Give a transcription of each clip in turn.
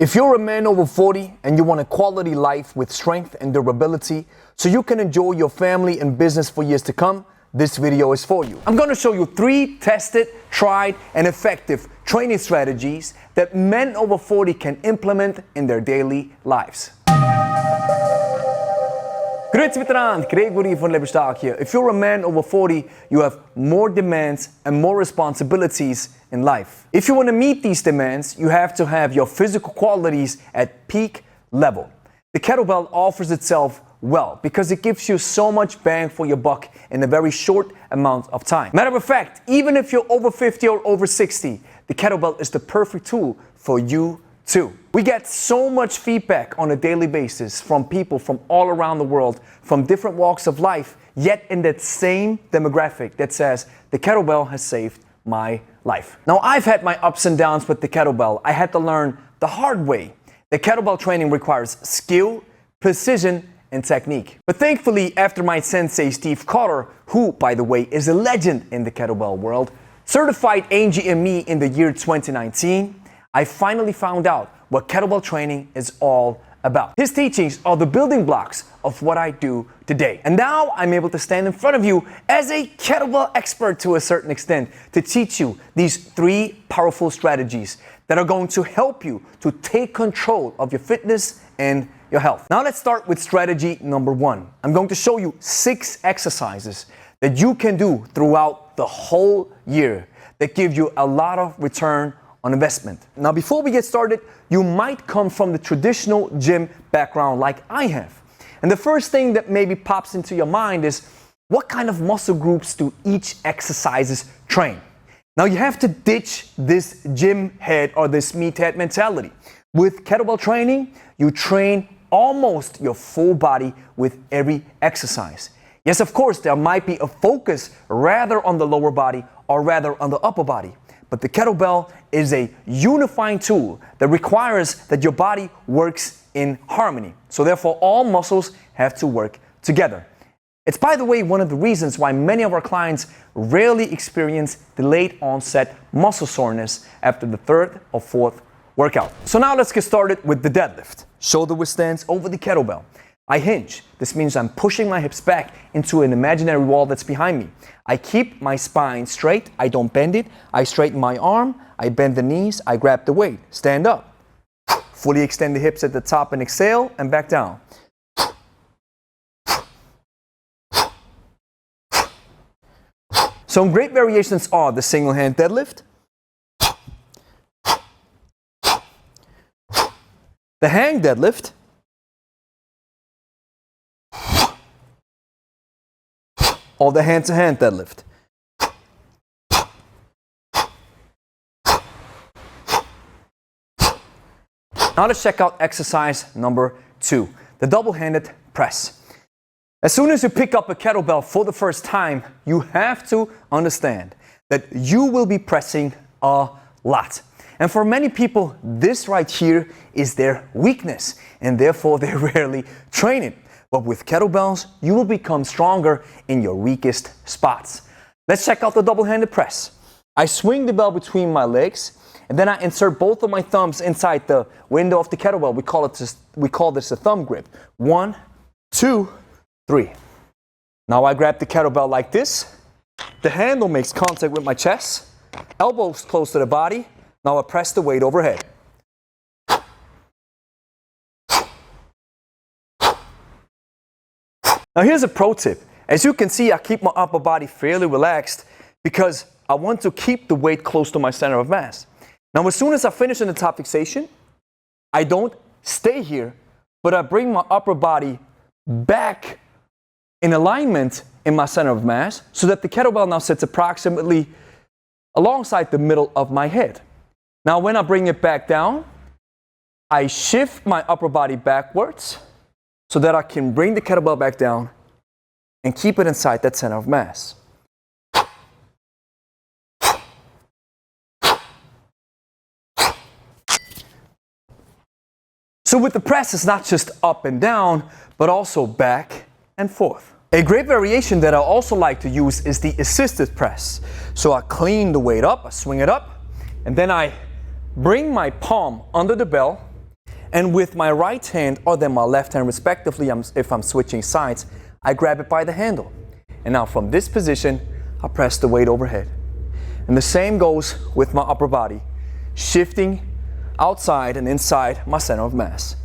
If you're a man over 40 and you want a quality life with strength and durability so you can enjoy your family and business for years to come, this video is for you. I'm going to show you 3 tested, tried, and effective training strategies that men over 40 can implement in their daily lives. Grüezi miteinander, Gregory von Lebe here. If you're a man over 40, you have more demands and more responsibilities in life. If you want to meet these demands, you have to have your physical qualities at peak level. The kettlebell offers itself well because it gives you so much bang for your buck in a very short amount of time. Matter of fact, even if you're over 50 or over 60, the kettlebell is the perfect tool for you too. We get so much feedback on a daily basis from people from all around the world, from different walks of life, yet in that same demographic that says, the kettlebell has saved my life. Now, I've had my ups and downs with the kettlebell. I had to learn the hard way. The kettlebell training requires skill, precision, and technique. But thankfully, after my sensei, Steve Carter, who, by the way, is a legend in the kettlebell world, certified Angie and me in the year 2019, I finally found out what kettlebell training is all about. His teachings are the building blocks of what I do today. And now I'm able to stand in front of you as a kettlebell expert to a certain extent to teach you these 3 powerful strategies that are going to help you to take control of your fitness and your health. Now let's start with strategy number 1. I'm going to show you 6 exercises that you can do throughout the whole year that give you a lot of return on investment. Now, before we get started, you might come from the traditional gym background like I have. And the first thing that maybe pops into your mind is, what kind of muscle groups do each exercises train? Now, you have to ditch this gym head or this meathead mentality. With kettlebell training, you train almost your full body with every exercise. Yes, of course, there might be a focus rather on the lower body or rather on the upper body. But the kettlebell is a unifying tool that requires that your body works in harmony. So therefore, all muscles have to work together. It's, by the way, one of the reasons why many of our clients rarely experience delayed onset muscle soreness after the 3rd or 4th workout. So now let's get started with the deadlift. Shoulder width stance over the kettlebell. I hinge. This means I'm pushing my hips back into an imaginary wall that's behind me. I keep my spine straight. I don't bend it. I straighten my arm. I bend the knees. I grab the weight. Stand up. Fully extend the hips at the top and exhale and back down. Some great variations are the single hand deadlift, the hang deadlift, or the hand-to-hand deadlift. Now let's check out exercise number 2, the double-handed press. As soon as you pick up a kettlebell for the first time, you have to understand that you will be pressing a lot. And for many people, this right here is their weakness, and therefore they rarely train it. But with kettlebells, you will become stronger in your weakest spots. Let's check out the double-handed press. I swing the bell between my legs, and then I insert both of my thumbs inside the window of the kettlebell. We call this a thumb grip. 1, 2, 3. Now I grab the kettlebell like this. The handle makes contact with my chest. Elbows close to the body. Now I press the weight overhead. Now here's a pro tip. As you can see, I keep my upper body fairly relaxed because I want to keep the weight close to my center of mass. Now as soon as I finish in the top fixation, I don't stay here, but I bring my upper body back in alignment in my center of mass so that the kettlebell now sits approximately alongside the middle of my head. Now when I bring it back down, I shift my upper body backwards so that I can bring the kettlebell back down and keep it inside that center of mass. So with the press, it's not just up and down, but also back and forth. A great variation that I also like to use is the assisted press. So I clean the weight up, I swing it up, and then I bring my palm under the bell And with my right hand or then my left hand respectively, if I'm switching sides, I grab it by the handle. And now from this position, I press the weight overhead. And the same goes with my upper body, shifting outside and inside my center of mass.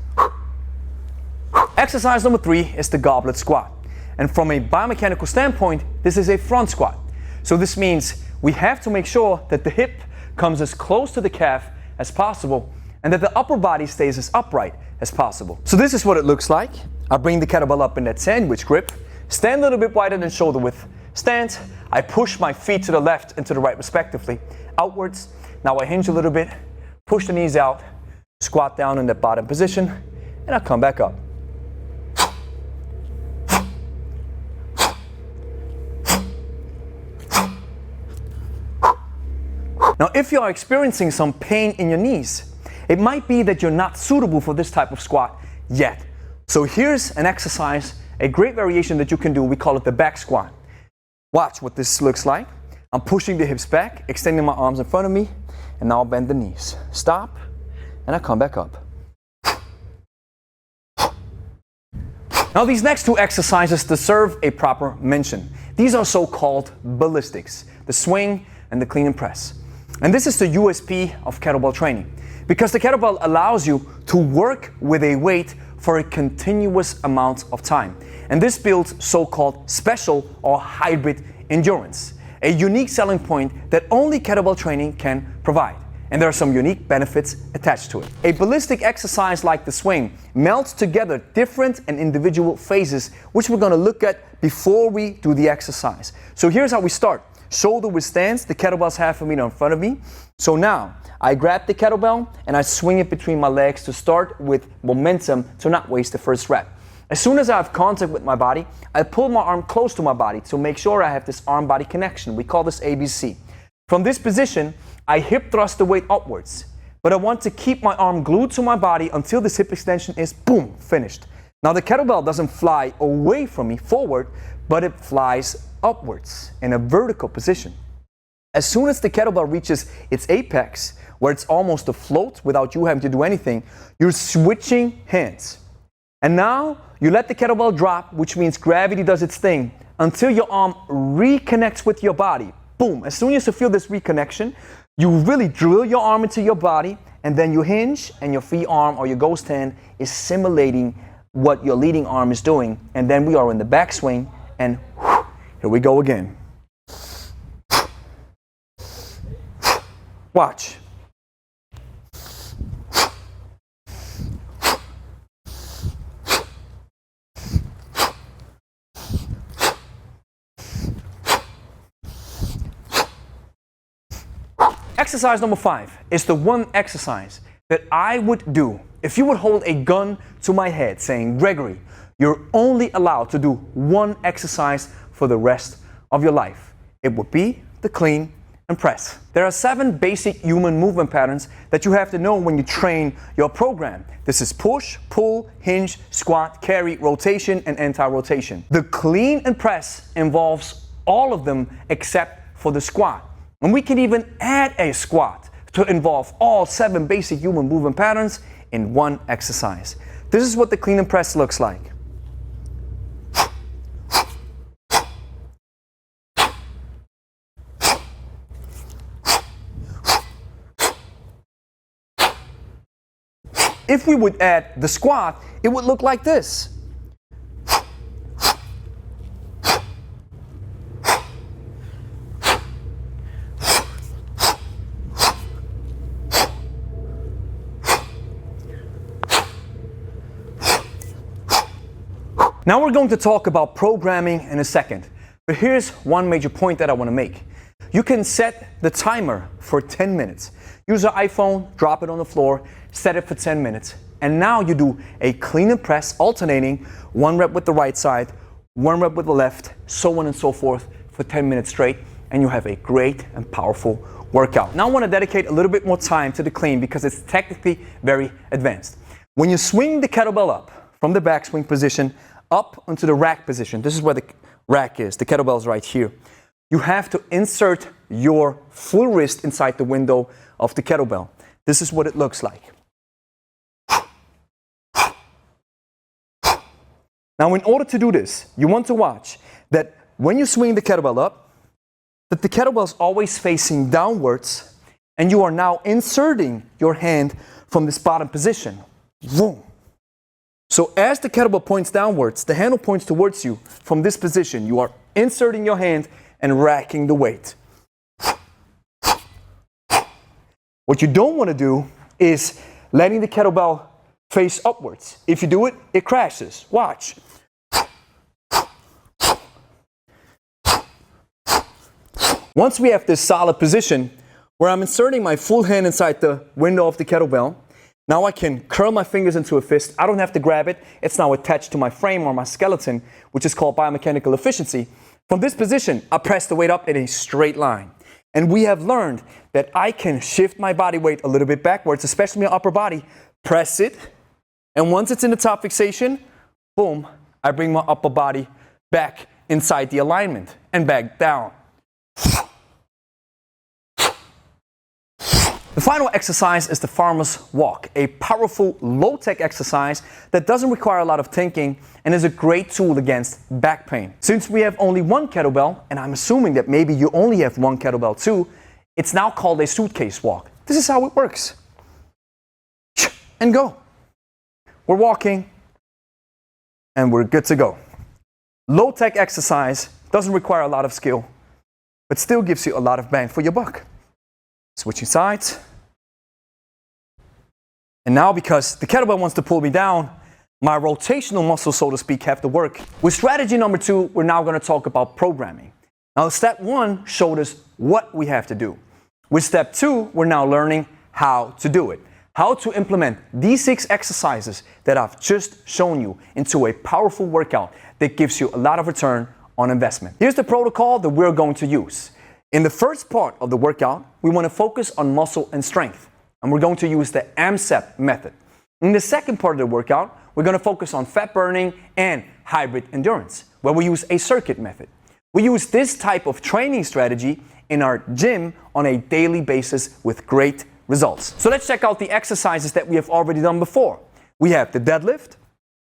Exercise number 3 is the goblet squat. And from a biomechanical standpoint, this is a front squat. So this means we have to make sure that the hip comes as close to the calf as possible and that the upper body stays as upright as possible. So this is what it looks like. I bring the kettlebell up in that sandwich grip, stand a little bit wider than shoulder width stance. I push my feet to the left and to the right respectively, outwards. Now I hinge a little bit, push the knees out, squat down in the bottom position, and I come back up. Now, if you are experiencing some pain in your knees, it might be that you're not suitable for this type of squat yet. So here's an exercise, a great variation that you can do. We call it the back squat. Watch what this looks like. I'm pushing the hips back, extending my arms in front of me, and now I'll bend the knees. Stop, and I come back up. Now these next 2 exercises deserve a proper mention. These are so-called ballistics, the swing and the clean and press. And this is the USP of kettlebell training, because the kettlebell allows you to work with a weight for a continuous amount of time. And this builds so-called special or hybrid endurance, a unique selling point that only kettlebell training can provide. And there are some unique benefits attached to it. A ballistic exercise like the swing melts together different and individual phases, which we're going to look at before we do the exercise. So here's how we start. Shoulder width stance, the kettlebell's 1/2 meter in front of me. So now, I grab the kettlebell and I swing it between my legs to start with momentum to not waste the first rep. As soon as I have contact with my body, I pull my arm close to my body to make sure I have this arm-body connection. We call this ABC. From this position, I hip thrust the weight upwards, but I want to keep my arm glued to my body until this hip extension is, boom, finished. Now the kettlebell doesn't fly away from me forward, but it flies upwards in a vertical position. As soon as the kettlebell reaches its apex, where it's almost a float without you having to do anything, you're switching hands. And now you let the kettlebell drop, which means gravity does its thing, until your arm reconnects with your body. Boom. As soon as you feel this reconnection, you really drill your arm into your body, and then you hinge, and your free arm or your ghost hand is simulating what your leading arm is doing. And then we are in the backswing, and here we go again. Watch. Exercise number 5 is the one exercise that I would do if you would hold a gun to my head saying, Gregory, you're only allowed to do one exercise for the rest of your life. It would be the clean and press. There are 7 basic human movement patterns that you have to know when you train your program. This is push, pull, hinge, squat, carry, rotation, and anti-rotation. The clean and press involves all of them except for the squat. And we can even add a squat to involve all 7 basic human movement patterns in one exercise. This is what the clean and press looks like. If we would add the squat, it would look like this. Now we're going to talk about programming in a second, but here's one major point that I want to make. You can set the timer for 10 minutes. Use your iPhone, drop it on the floor, set it for 10 minutes, and now you do a clean and press alternating, 1 rep with the right side, 1 rep with the left, so on and so forth for 10 minutes straight, and you have a great and powerful workout. Now I want to dedicate a little bit more time to the clean because it's technically very advanced. When you swing the kettlebell up from the backswing position up onto the rack position, this is where the rack is, the kettlebell is right here. You have to insert your full wrist inside the window of the kettlebell. This is what it looks like. Now, in order to do this, you want to watch that when you swing the kettlebell up, that the kettlebell is always facing downwards, and you are now inserting your hand from this bottom position. Boom. So as the kettlebell points downwards, the handle points towards you from this position. You are inserting your hand and racking the weight. What you don't want to do is letting the kettlebell face upwards. If you do it, it crashes. Watch. Once we have this solid position where I'm inserting my full hand inside the window of the kettlebell, now I can curl my fingers into a fist. I don't have to grab it. It's now attached to my frame or my skeleton, which is called biomechanical efficiency. From this position, I press the weight up in a straight line. And we have learned that I can shift my body weight a little bit backwards, especially my upper body, press it, and once it's in the top fixation, boom, I bring my upper body back inside the alignment and back down. The final exercise is the farmer's walk, a powerful, low-tech exercise that doesn't require a lot of thinking and is a great tool against back pain. Since we have only one kettlebell, and I'm assuming that maybe you only have one kettlebell too, it's now called a suitcase walk. This is how it works. And go. We're walking, and we're good to go. Low-tech exercise doesn't require a lot of skill, but still gives you a lot of bang for your buck. Switching sides. And now, because the kettlebell wants to pull me down, my rotational muscles, so to speak, have to work. With strategy number 2, we're now going to talk about programming. Now, step 1 showed us what we have to do. With step 2, we're now learning how to do it. How to implement these 6 exercises that I've just shown you into a powerful workout that gives you a lot of return on investment. Here's the protocol that we're going to use. In the first part of the workout, we want to focus on muscle and strength, and we're going to use the AMSEP method. In the second part of the workout, we're going to focus on fat burning and hybrid endurance, where we use a circuit method. We use this type of training strategy in our gym on a daily basis with great results. So let's check out the exercises that we have already done before. We have the deadlift,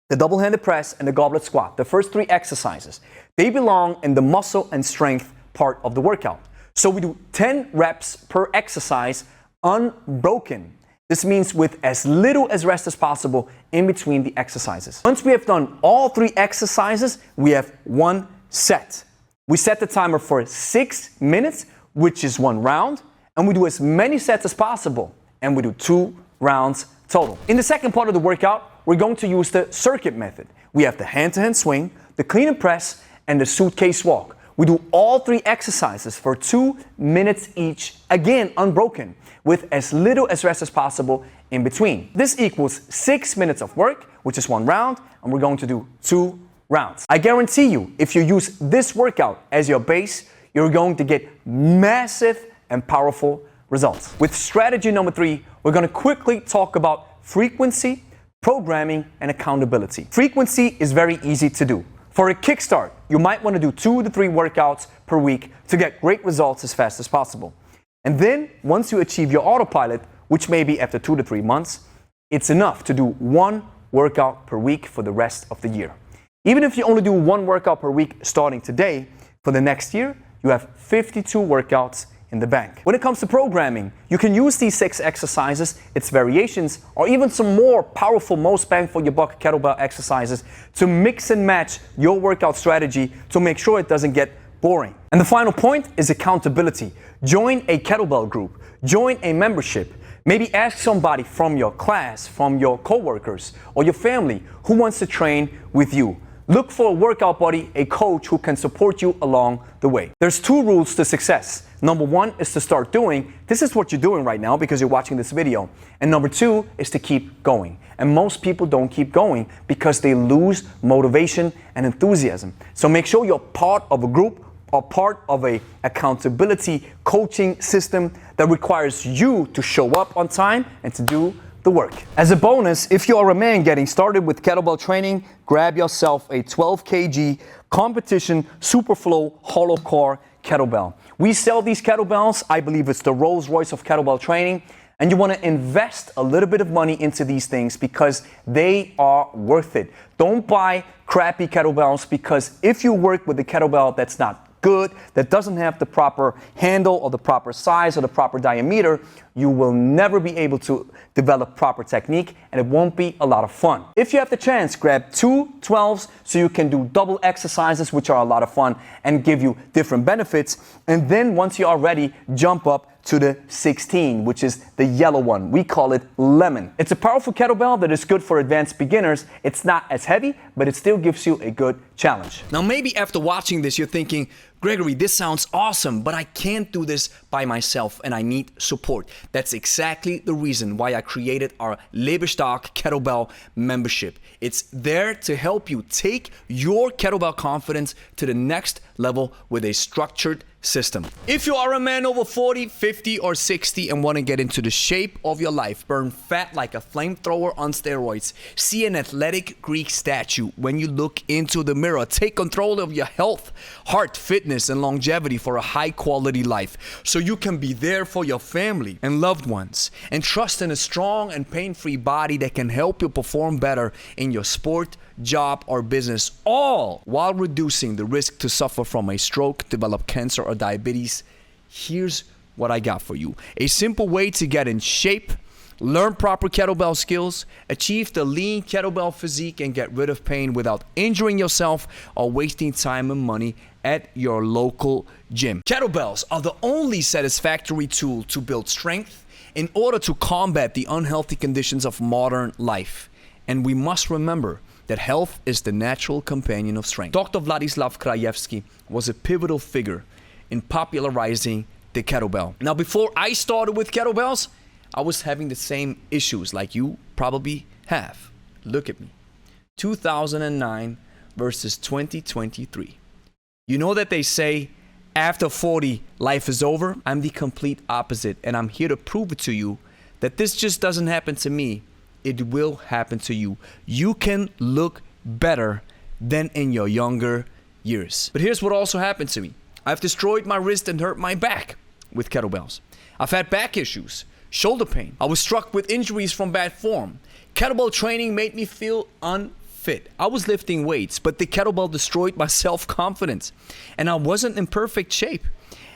the double-handed press, and the goblet squat. The first 3 exercises, they belong in the muscle and strength part of the workout. So we do 10 reps per exercise unbroken. This means with as little as rest as possible in between the exercises. Once we have done all 3 exercises, we have 1 set. We set the timer for 6 minutes, which is 1 round, and we do as many sets as possible, and we do 2 rounds total. In the second part of the workout, we're going to use the circuit method. We have the hand-to-hand swing, the clean and press, and the suitcase walk. We do all 3 exercises for 2 minutes each, again unbroken, with as little as rest as possible in between. This equals 6 minutes of work, which is 1 round, and we're going to do 2 rounds. I guarantee you, if you use this workout as your base, you're going to get massive and powerful results. With strategy number 3, we're going to quickly talk about frequency, programming, and accountability. Frequency is very easy to do. For a kickstart, you might want to do 2 to 3 workouts per week to get great results as fast as possible. And then, once you achieve your autopilot, which may be after 2 to 3 months, it's enough to do 1 workout per week for the rest of the year. Even if you only do 1 workout per week starting today, for the next year, you have 52 workouts in the bank. When it comes to programming, you can use these 6 exercises, its variations, or even some more powerful, most bang for your buck kettlebell exercises to mix and match your workout strategy to make sure it doesn't get boring. And the final point is accountability. Join a kettlebell group, join a membership. Maybe ask somebody from your class, from your coworkers, or your family who wants to train with you. Look for a workout buddy, a coach who can support you along the way. There's 2 rules to success. Number 1 is to start doing. This is what you're doing right now because you're watching this video. And number 2 is to keep going. And most people don't keep going because they lose motivation and enthusiasm. So make sure you're part of a group or part of a accountability coaching system that requires you to show up on time and to do the work. As a bonus, if you are a man getting started with kettlebell training, grab yourself a 12 kg competition Superflow hollow core kettlebell. We sell these kettlebells. I believe it's the Rolls Royce of kettlebell training. And you want to invest a little bit of money into these things because they are worth it. Don't buy crappy kettlebells, because if you work with a kettlebell that's not good, that doesn't have the proper handle or the proper size or the proper diameter, you will never be able to develop proper technique, and it won't be a lot of fun. If you have the chance, grab 2 12s so you can do double exercises, which are a lot of fun and give you different benefits. And then once you are ready, jump up to the 16, which is the yellow one. We call it Lemon. It's a powerful kettlebell that is good for advanced beginners. It's not as heavy, but it still gives you a good challenge. Now, maybe after watching this, you're thinking, Gregory, this sounds awesome, but I can't do this by myself and I need support. That's exactly the reason why I created our Lebe kettlebell membership. It's there to help you take your kettlebell confidence to the next level with a structured system. If you are a man over 40, 50, or 60 and want to get into the shape of your life, burn fat like a flamethrower on steroids, see an athletic Greek statue when you look into the mirror, take control of your health, heart, fitness, and longevity for a high quality life, so you can be there for your family and loved ones, and trust in a strong and pain-free body that can help you perform better in your sport, job, or business, all while reducing the risk to suffer from a stroke, develop cancer, or diabetes. Here's what I got for you: a simple way to get in shape, learn proper kettlebell skills, achieve the lean kettlebell physique, and get rid of pain without injuring yourself or wasting time and money at your local gym. Kettlebells are the only satisfactory tool to build strength in order to combat the unhealthy conditions of modern life. And we must remember that health is the natural companion of strength. Dr. Vladislav Krajewski was a pivotal figure in popularizing the kettlebell. Now, before I started with kettlebells, I was having the same issues like you probably have. Look at me. 2009 versus 2023. You know that they say after 40, life is over? I'm the complete opposite, and I'm here to prove it to you that this just doesn't happen to me. It will happen to you. You can look better than in your younger years. But here's what also happened to me. I've destroyed my wrist and hurt my back with kettlebells. I've had back issues, shoulder pain. I was struck with injuries from bad form. Kettlebell training made me feel unfit. I was lifting weights, but the kettlebell destroyed my self-confidence. And I wasn't in perfect shape.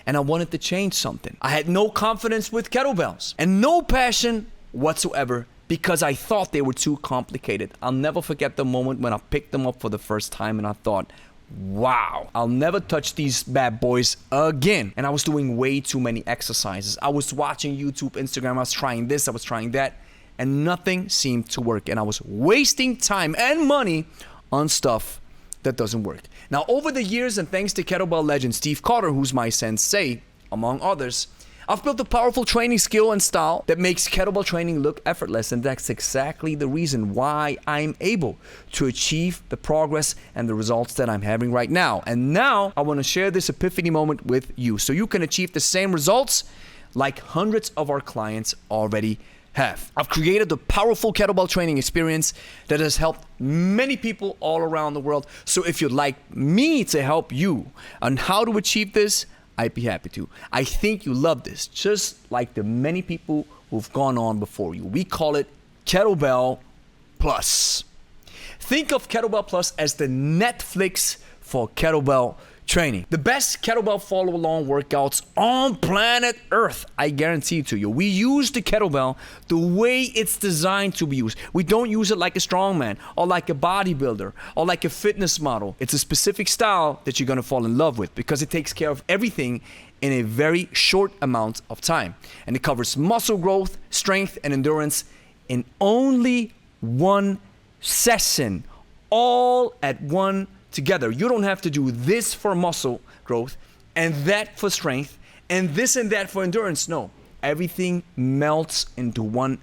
And I wanted to change something. I had no confidence with kettlebells and no passion whatsoever, because I thought they were too complicated. I'll never forget the moment when I picked them up for the first time and I thought, wow, I'll never touch these bad boys again. And I was doing way too many exercises. I was watching YouTube, Instagram, I was trying this, I was trying that, and nothing seemed to work. And I was wasting time and money on stuff that doesn't work. Now, over the years, and thanks to kettlebell legend Steve Carter, who's my sensei, among others, I've built a powerful training skill and style that makes kettlebell training look effortless, and that's exactly the reason why I'm able to achieve the progress and the results that I'm having right now. And now I want to share this epiphany moment with you so you can achieve the same results like hundreds of our clients already have. I've created a powerful kettlebell training experience that has helped many people all around the world. So if you'd like me to help you on how to achieve this, I'd be happy to. I think you love this, just like the many people who've gone on before you. We call it Kettlebell Plus. Think of Kettlebell Plus as the Netflix for kettlebell training. The best kettlebell follow-along workouts on planet Earth, I guarantee it to you. We use the kettlebell the way it's designed to be used. We don't use it like a strongman or like a bodybuilder or like a fitness model. It's a specific style that you're gonna fall in love with because it takes care of everything in a very short amount of time. And it covers muscle growth, strength, and endurance in only one session, all at one together. You don't have to do this for muscle growth and that for strength and this and that for endurance. No, everything melts into one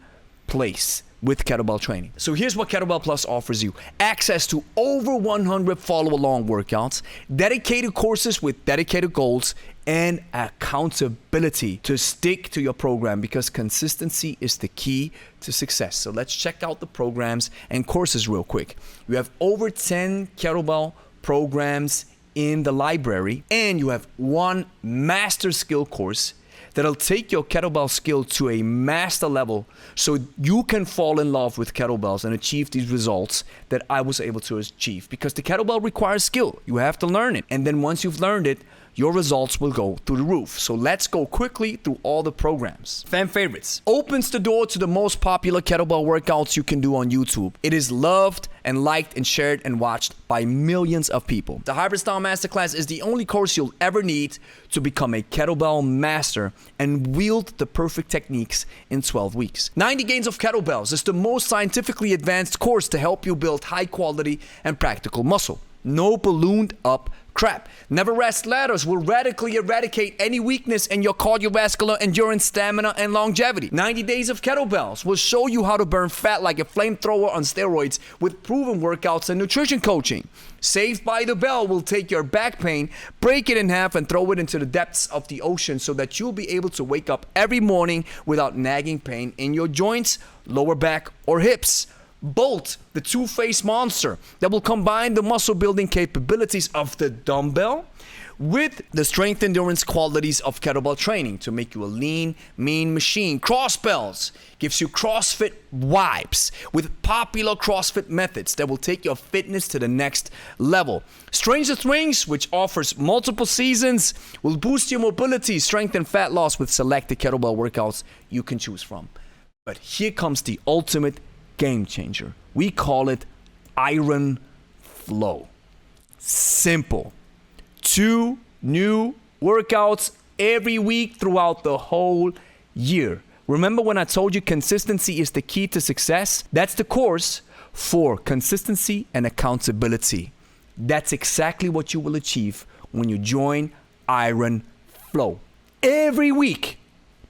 place with kettlebell training. So here's what Kettlebell Plus offers you: access to over 100 follow-along workouts, dedicated courses with dedicated goals, and accountability to stick to your program, because consistency is the key to success. So let's check out the programs and courses real quick. You have over 10 kettlebell programs in the library, and you have one master skill course that'll take your kettlebell skill to a master level so you can fall in love with kettlebells and achieve these results that I was able to achieve. Because the kettlebell requires skill. You have to learn it. And then once you've learned it, your results will go through the roof. So let's go quickly through all the programs. Fan favorites. Opens the door to the most popular kettlebell workouts you can do on YouTube. It is loved and liked and shared and watched by millions of people. The Hybrid Style Masterclass is the only course you'll ever need to become a kettlebell master and wield the perfect techniques in 12 weeks. 90 Gains of Kettlebells is the most scientifically advanced course to help you build high quality and practical muscle. No ballooned up crap. Never Rest Ladders will radically eradicate any weakness in your cardiovascular endurance, stamina, and longevity. 90 Days of Kettlebells will show you how to burn fat like a flamethrower on steroids with proven workouts and nutrition coaching. Saved by the Bell will take your back pain, break it in half, and throw it into the depths of the ocean so that you'll be able to wake up every morning without nagging pain in your joints, lower back, or hips. Bolt, the two-faced monster that will combine the muscle building capabilities of the dumbbell with the strength endurance qualities of kettlebell training to make you a lean, mean machine. Crossbells gives you CrossFit vibes with popular CrossFit methods that will take your fitness to the next level. Stranger Swings, which offers multiple seasons, will boost your mobility, strength, and fat loss with selected kettlebell workouts you can choose from. But here comes the ultimate game changer. We call it Iron Flow. Simple. 2 new workouts every week throughout the whole year. Remember when I told you consistency is the key to success? That's the course for consistency and accountability. That's exactly what you will achieve when you join Iron Flow. Every week,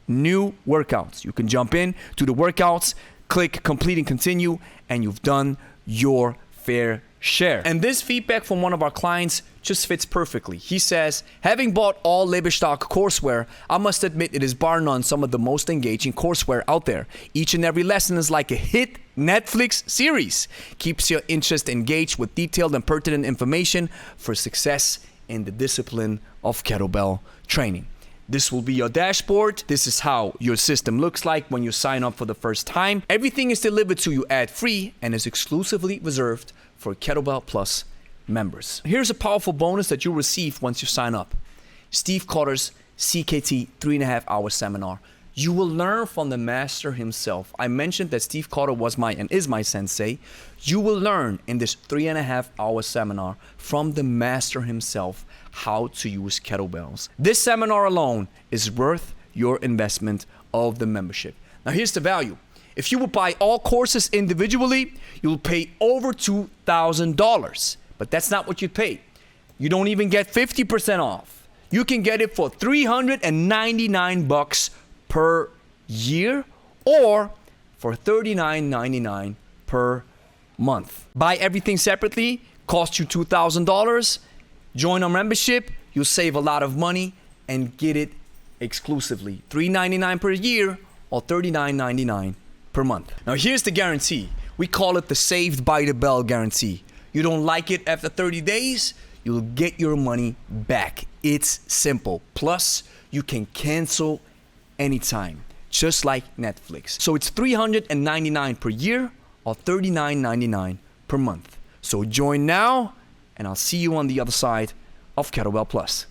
new workouts. You can jump in to the workouts, click complete and continue, and you've done your fair share. And this feedback from one of our clients just fits perfectly. He says, having bought all Lebe stock courseware, I must admit it is bar none some of the most engaging courseware out there. Each and every lesson is like a hit Netflix series. Keeps your interest engaged with detailed and pertinent information for success in the discipline of kettlebell training. This will be your dashboard. This is how your system looks like when you sign up for the first time. Everything is delivered to you ad-free and is exclusively reserved for Kettlebell Plus members. Here's a powerful bonus that you'll receive once you sign up. Steve Cotter's CKT 3.5-hour seminar. You will learn from the master himself. I mentioned that Steve Cotter was and is my sensei. You will learn in this 3.5-hour seminar from the master himself how to use kettlebells. This seminar alone is worth your investment of the membership. Now here's the value. If you would buy all courses individually, you'll pay over $2,000. But that's not what you pay. You don't even get 50% off. You can get it for $399 per year or for $39.99 per month. Buy everything separately, cost you $2,000. Join our membership, you'll save a lot of money and get it exclusively. $399 per year or $39.99 per month. Now here's the guarantee. We call it the Saved by the Bell guarantee. You don't like it after 30 days, you'll get your money back. It's simple. Plus, you can cancel anytime, just like Netflix. So it's $399 per year or $39.99 per month. So join now, and I'll see you on the other side of Kettlebell Plus.